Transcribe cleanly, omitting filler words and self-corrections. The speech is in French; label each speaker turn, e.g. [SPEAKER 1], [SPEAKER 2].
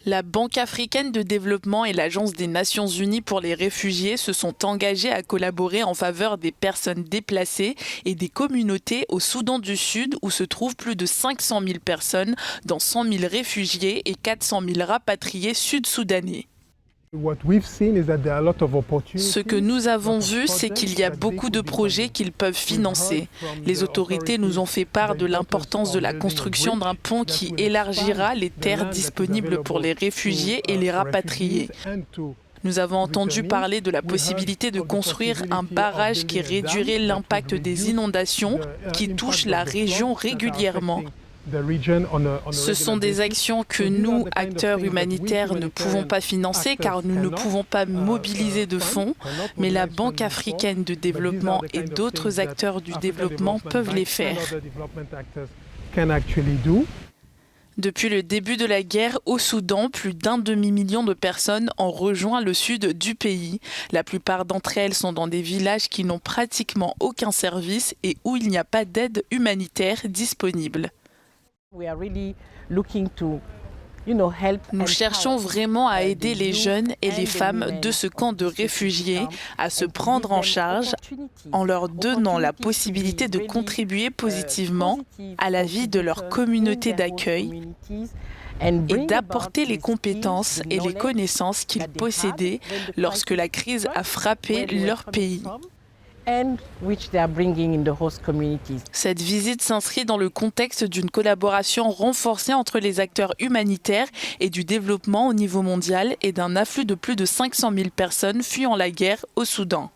[SPEAKER 1] La Banque africaine de développement et l'Agence des Nations unies pour les réfugiés se sont engagés à collaborer en faveur des personnes déplacées et des communautés au Soudan du Sud où se trouvent plus de 500 000 personnes, dont 100 000 réfugiés et 400 000 rapatriés sud-soudanais. Ce que nous avons vu, c'est qu'il y a beaucoup de projets qu'ils peuvent financer. Les autorités nous ont fait part de l'importance de la construction d'un pont qui élargira les terres disponibles pour les réfugiés et les rapatriés. Nous avons entendu parler de la possibilité de construire un barrage qui réduirait l'impact des inondations qui touchent la région régulièrement. Ce sont des actions que nous, acteurs humanitaires, ne pouvons pas financer car nous ne pouvons pas mobiliser de fonds, mais la Banque africaine de développement et d'autres acteurs du développement peuvent les faire. Depuis le début de la guerre au Soudan, plus d'1 demi-million de personnes ont rejoint le sud du pays. La plupart d'entre elles sont dans des villages qui n'ont pratiquement aucun service et où il n'y a pas d'aide humanitaire disponible. Nous cherchons vraiment à aider les jeunes et les femmes de ce camp de réfugiés à se prendre en charge en leur donnant la possibilité de contribuer positivement à la vie de leur communauté d'accueil et d'apporter les compétences et les connaissances qu'ils possédaient lorsque la crise a frappé leur pays. Cette visite s'inscrit dans le contexte d'une collaboration renforcée entre les acteurs humanitaires et du développement au niveau mondial et d'un afflux de plus de 500 000 personnes fuyant la guerre au Soudan.